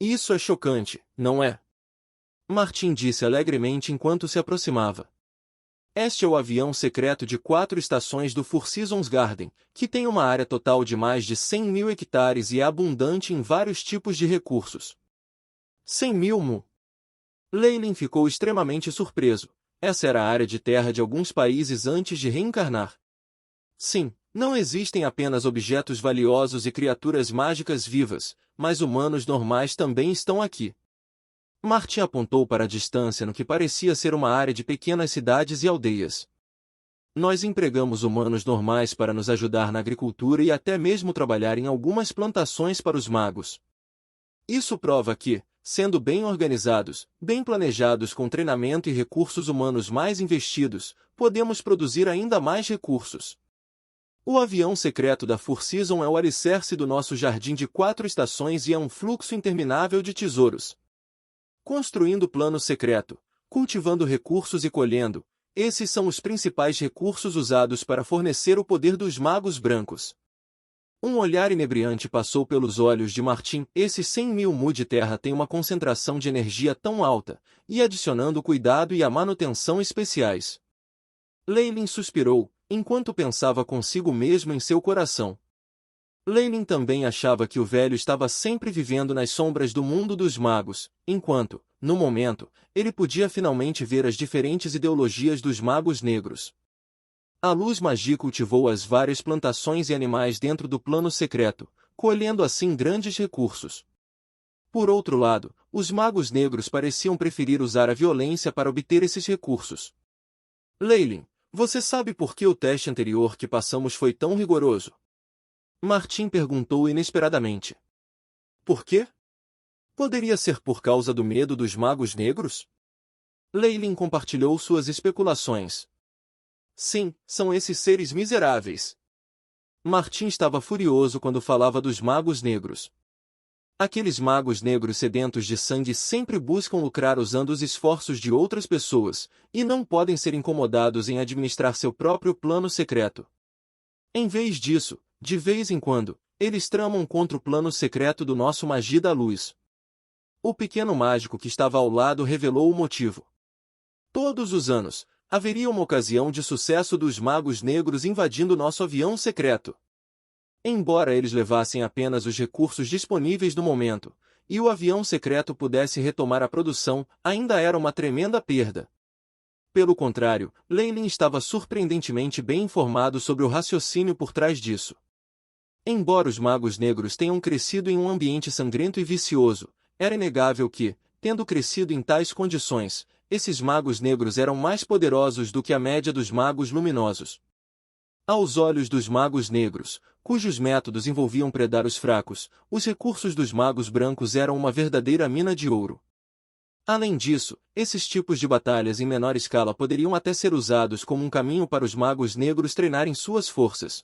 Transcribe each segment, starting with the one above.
Isso é chocante, não é? Martin disse alegremente enquanto se aproximava. Este é o avião secreto de 4 estações do Four Seasons Garden, que tem uma área total de mais de 100.000 hectares e é abundante em vários tipos de recursos. 100.000 mu. Leylin ficou extremamente surpreso. Essa era a área de terra de alguns países antes de reencarnar. Sim, não existem apenas objetos valiosos e criaturas mágicas vivas, mas humanos normais também estão aqui. Martin apontou para a distância no que parecia ser uma área de pequenas cidades e aldeias. Nós empregamos humanos normais para nos ajudar na agricultura e até mesmo trabalhar em algumas plantações para os magos. Isso prova que, sendo bem organizados, bem planejados com treinamento e recursos humanos mais investidos, podemos produzir ainda mais recursos. O avião secreto da Four Seasons é o alicerce do nosso jardim de 4 estações e é um fluxo interminável de tesouros. Construindo plano secreto, cultivando recursos e colhendo, esses são os principais recursos usados para fornecer o poder dos magos brancos. Um olhar inebriante passou pelos olhos de Martin. Esses 100.000 mu de terra têm uma concentração de energia tão alta, e adicionando o cuidado e a manutenção especiais. Leylin suspirou, enquanto pensava consigo mesmo em seu coração. Leylin também achava que o velho estava sempre vivendo nas sombras do mundo dos magos, enquanto, no momento, ele podia finalmente ver as diferentes ideologias dos magos negros. A luz magia cultivou as várias plantações e animais dentro do plano secreto, colhendo assim grandes recursos. Por outro lado, os magos negros pareciam preferir usar a violência para obter esses recursos. Leylin, você sabe por que o teste anterior que passamos foi tão rigoroso? Martin perguntou inesperadamente. Por quê? Poderia ser por causa do medo dos magos negros? Leylin compartilhou suas especulações. Sim, são esses seres miseráveis. Martin estava furioso quando falava dos magos negros. Aqueles magos negros sedentos de sangue sempre buscam lucrar usando os esforços de outras pessoas, e não podem ser incomodados em administrar seu próprio plano secreto. Em vez disso, de vez em quando, eles tramam contra o plano secreto do nosso Magia da Luz. O pequeno mágico que estava ao lado revelou o motivo. Todos os anos, haveria uma ocasião de sucesso dos magos negros invadindo nosso avião secreto. Embora eles levassem apenas os recursos disponíveis no momento, e o avião secreto pudesse retomar a produção, ainda era uma tremenda perda. Pelo contrário, Leylin estava surpreendentemente bem informado sobre o raciocínio por trás disso. Embora os magos negros tenham crescido em um ambiente sangrento e vicioso, era inegável que, tendo crescido em tais condições, esses magos negros eram mais poderosos do que a média dos magos luminosos. Aos olhos dos magos negros, cujos métodos envolviam predar os fracos, os recursos dos magos brancos eram uma verdadeira mina de ouro. Além disso, esses tipos de batalhas em menor escala poderiam até ser usados como um caminho para os magos negros treinarem suas forças.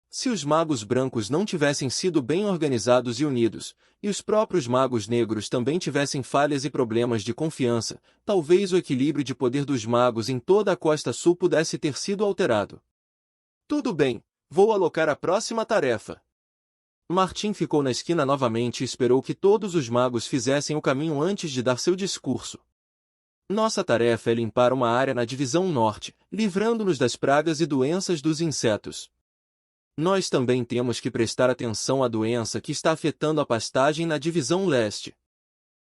Se os magos brancos não tivessem sido bem organizados e unidos, e os próprios magos negros também tivessem falhas e problemas de confiança, talvez o equilíbrio de poder dos magos em toda a Costa Sul pudesse ter sido alterado. Tudo bem, vou alocar a próxima tarefa. Martin ficou na esquina novamente e esperou que todos os magos fizessem o caminho antes de dar seu discurso. Nossa tarefa é limpar uma área na divisão norte, livrando-nos das pragas e doenças dos insetos. Nós também temos que prestar atenção à doença que está afetando a pastagem na divisão leste.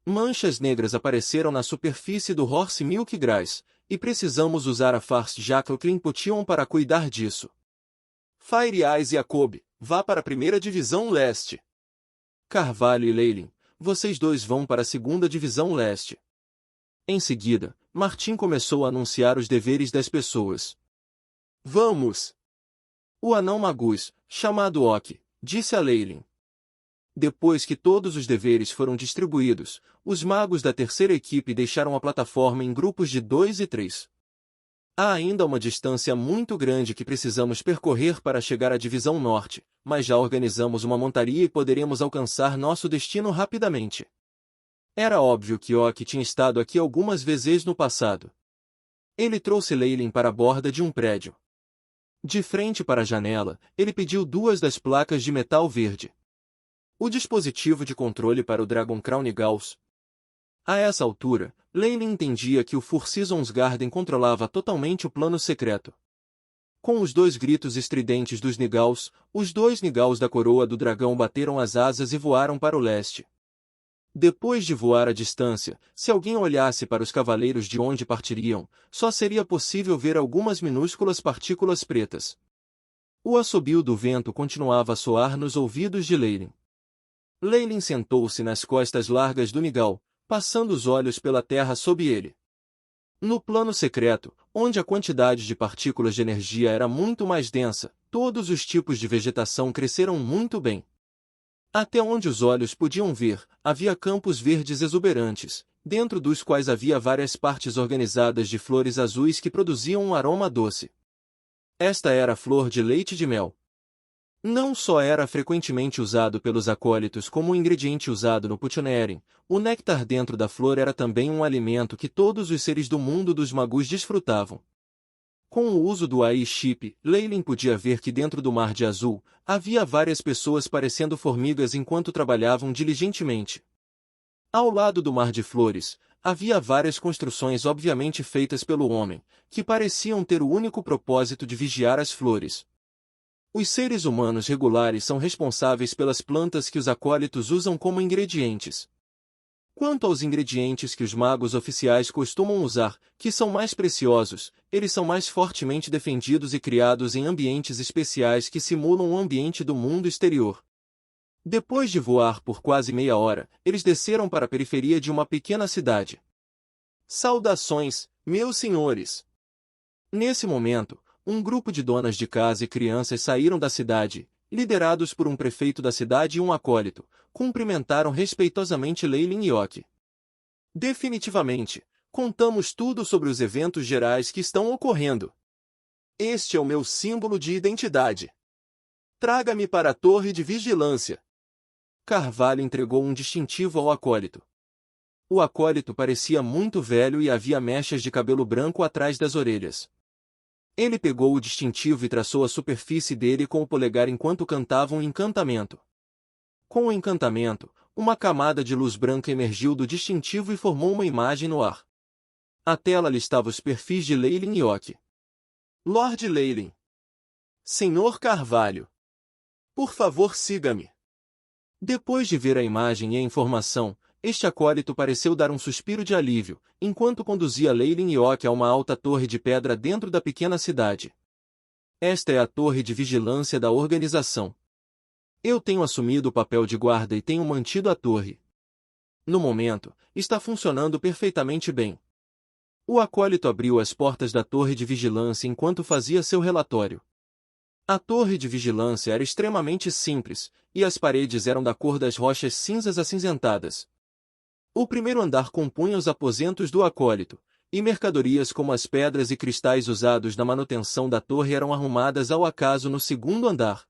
Manchas negras apareceram na superfície do Horse Milk Grass, e precisamos usar a Fast Jackal Clean Potion para cuidar disso. Fire Eyes e Jacob, vá para a primeira divisão leste. Carvalho e Leylin, vocês dois vão para a segunda divisão leste. Em seguida, Martin começou a anunciar os deveres das pessoas. Vamos! O anão Magus, chamado Ok, disse a Leylin. Depois que todos os deveres foram distribuídos, os magos da terceira equipe deixaram a plataforma em grupos de 2 e 3. Há ainda uma distância muito grande que precisamos percorrer para chegar à divisão norte, mas já organizamos uma montaria e poderemos alcançar nosso destino rapidamente. Era óbvio que Ok tinha estado aqui algumas vezes no passado. Ele trouxe Leylin para a borda de um prédio. De frente para a janela, ele pediu 2 das placas de metal verde. O dispositivo de controle para o Dragon Crown Gauss. A essa altura, Leyline entendia que o Four Seasons Garden controlava totalmente o plano secreto. Com os 2 gritos estridentes dos Nigauls, os 2 Nigauls da coroa do dragão bateram as asas e voaram para o leste. Depois de voar a distância, se alguém olhasse para os cavaleiros de onde partiriam, só seria possível ver algumas minúsculas partículas pretas. O assobio do vento continuava a soar nos ouvidos de Leyline. Leyline sentou-se nas costas largas do Nigaul, passando os olhos pela terra sob ele. No plano secreto, onde a quantidade de partículas de energia era muito mais densa, todos os tipos de vegetação cresceram muito bem. Até onde os olhos podiam ver, havia campos verdes exuberantes, dentro dos quais havia várias partes organizadas de flores azuis que produziam um aroma doce. Esta era a flor de leite de mel. Não só era frequentemente usado pelos acólitos como um ingrediente usado no Putioneering, o néctar dentro da flor era também um alimento que todos os seres do mundo dos magus desfrutavam. Com o uso do AI-chip, Leyline podia ver que dentro do mar de azul, havia várias pessoas parecendo formigas enquanto trabalhavam diligentemente. Ao lado do mar de flores, havia várias construções obviamente feitas pelo homem, que pareciam ter o único propósito de vigiar as flores. Os seres humanos regulares são responsáveis pelas plantas que os acólitos usam como ingredientes. Quanto aos ingredientes que os magos oficiais costumam usar, que são mais preciosos, eles são mais fortemente defendidos e criados em ambientes especiais que simulam o ambiente do mundo exterior. Depois de voar por quase meia hora, eles desceram para a periferia de uma pequena cidade. Saudações, meus senhores! Nesse momento, um grupo de donas de casa e crianças saíram da cidade, liderados por um prefeito da cidade e um acólito, cumprimentaram respeitosamente Leyline e Oki. Definitivamente, contamos tudo sobre os eventos gerais que estão ocorrendo. Este é o meu símbolo de identidade. Traga-me para a torre de vigilância. Carvalho entregou um distintivo ao acólito. O acólito parecia muito velho e havia mechas de cabelo branco atrás das orelhas. Ele pegou o distintivo e traçou a superfície dele com o polegar enquanto cantava um encantamento. Com o encantamento, uma camada de luz branca emergiu do distintivo e formou uma imagem no ar. A tela listava os perfis de Leyline e Oki. Lord Leyline. Senhor Carvalho. Por favor, siga-me. Depois de ver a imagem e a informação, este acólito pareceu dar um suspiro de alívio, enquanto conduzia Leyline e Oki a uma alta torre de pedra dentro da pequena cidade. Esta é a torre de vigilância da organização. Eu tenho assumido o papel de guarda e tenho mantido a torre. No momento, está funcionando perfeitamente bem. O acólito abriu as portas da torre de vigilância enquanto fazia seu relatório. A torre de vigilância era extremamente simples, e as paredes eram da cor das rochas cinzas acinzentadas. O primeiro andar compunha os aposentos do acólito, e mercadorias como as pedras e cristais usados na manutenção da torre eram arrumadas ao acaso no segundo andar.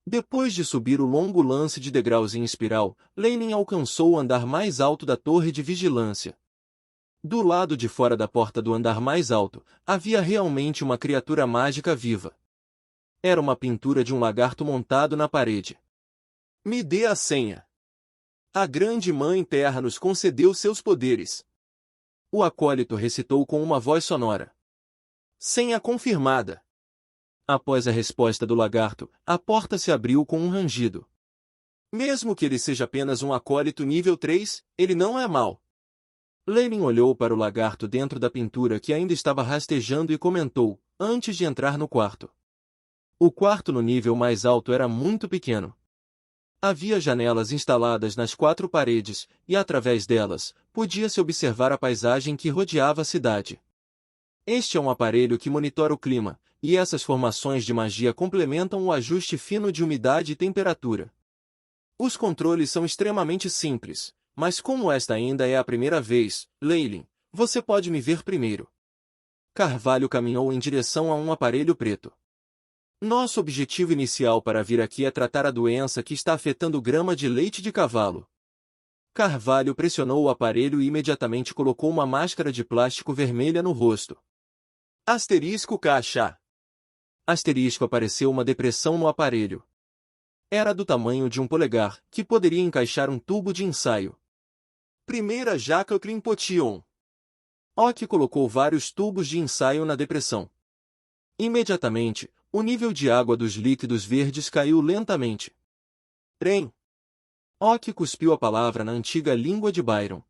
Depois de subir o longo lance de degraus em espiral, Leyline alcançou o andar mais alto da torre de vigilância. Do lado de fora da porta do andar mais alto, havia realmente uma criatura mágica viva. Era uma pintura de um lagarto montado na parede. Me dê a senha. A grande Mãe Terra nos concedeu seus poderes. O acólito recitou com uma voz sonora. Senha confirmada. Após a resposta do lagarto, a porta se abriu com um rangido. Mesmo que ele seja apenas um acólito nível 3, ele não é mau. Leyline olhou para o lagarto dentro da pintura que ainda estava rastejando e comentou, antes de entrar no quarto. O quarto no nível mais alto era muito pequeno. Havia janelas instaladas nas 4 paredes, e através delas, podia-se observar a paisagem que rodeava a cidade. Este é um aparelho que monitora o clima, e essas formações de magia complementam o ajuste fino de umidade e temperatura. Os controles são extremamente simples, mas como esta ainda é a primeira vez, Leyline, você pode me ver primeiro. Carvalho caminhou em direção a um aparelho preto. Nosso objetivo inicial para vir aqui é tratar a doença que está afetando o grama de leite de cavalo. Carvalho pressionou o aparelho e imediatamente colocou uma máscara de plástico vermelha no rosto. Asterisco caixa. Asterisco apareceu uma depressão no aparelho. Era do tamanho de um polegar, que poderia encaixar um tubo de ensaio. Primeira Jacqueline Potillon. Ock colocou vários tubos de ensaio na depressão. Imediatamente, o nível de água dos líquidos verdes caiu lentamente. Trem. Ock cuspiu a palavra na antiga língua de Byron.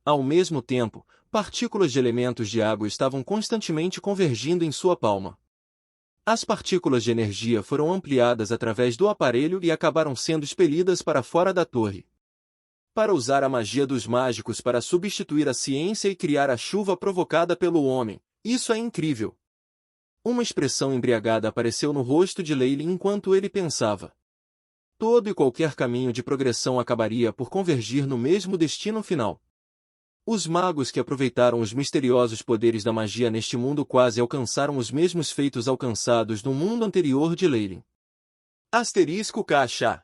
Ao mesmo tempo, partículas de elementos de água estavam constantemente convergindo em sua palma. As partículas de energia foram ampliadas através do aparelho e acabaram sendo expelidas para fora da torre. Para usar a magia dos mágicos para substituir a ciência e criar a chuva provocada pelo homem, isso é incrível. Uma expressão embriagada apareceu no rosto de Leylin enquanto ele pensava. Todo e qualquer caminho de progressão acabaria por convergir no mesmo destino final. Os magos que aproveitaram os misteriosos poderes da magia neste mundo quase alcançaram os mesmos feitos alcançados no mundo anterior de Leylin. Asterisco Caixa.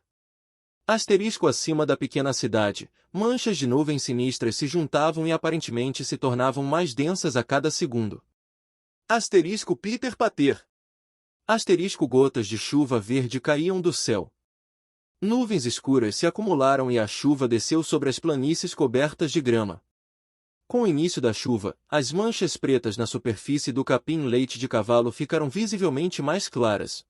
Asterisco acima da pequena cidade, manchas de nuvens sinistras se juntavam e aparentemente se tornavam mais densas a cada segundo. Asterisco Peter Pater. Asterisco gotas de chuva verde caíam do céu. Nuvens escuras se acumularam e a chuva desceu sobre as planícies cobertas de grama. Com o início da chuva, as manchas pretas na superfície do capim leite de cavalo ficaram visivelmente mais claras.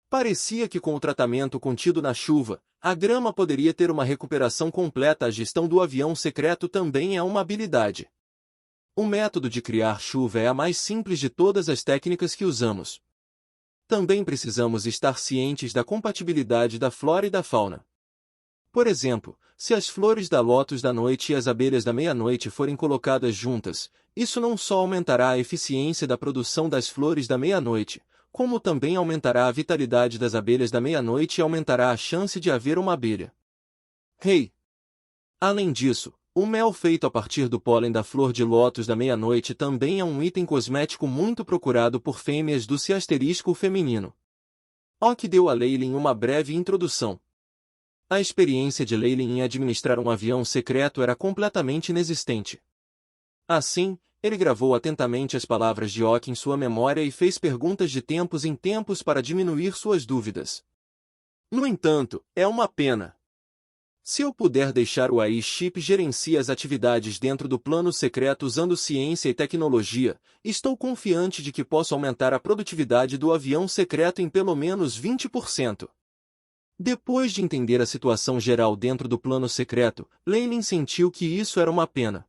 Parecia que com o tratamento contido na chuva, a grama poderia ter uma recuperação completa. A gestão do avião secreto também é uma habilidade. O método de criar chuva é a mais simples de todas as técnicas que usamos. Também precisamos estar cientes da compatibilidade da flora e da fauna. Por exemplo, se as flores da lótus da noite e as abelhas da meia-noite forem colocadas juntas, isso não só aumentará a eficiência da produção das flores da meia-noite, como também aumentará a vitalidade das abelhas da meia-noite e aumentará a chance de haver uma abelha rei. Além disso, o mel feito a partir do pólen da flor de lótus da meia-noite também é um item cosmético muito procurado por fêmeas do C feminino. Ock deu a Leylin uma breve introdução. A experiência de Leylin em administrar um avião secreto era completamente inexistente. Assim, ele gravou atentamente as palavras de Ock em sua memória e fez perguntas de tempos em tempos para diminuir suas dúvidas. No entanto, é uma pena. Se eu puder deixar o AI Chip gerenciar as atividades dentro do plano secreto usando ciência e tecnologia, estou confiante de que posso aumentar a produtividade do avião secreto em pelo menos 20%. Depois de entender a situação geral dentro do plano secreto, Leylin sentiu que isso era uma pena.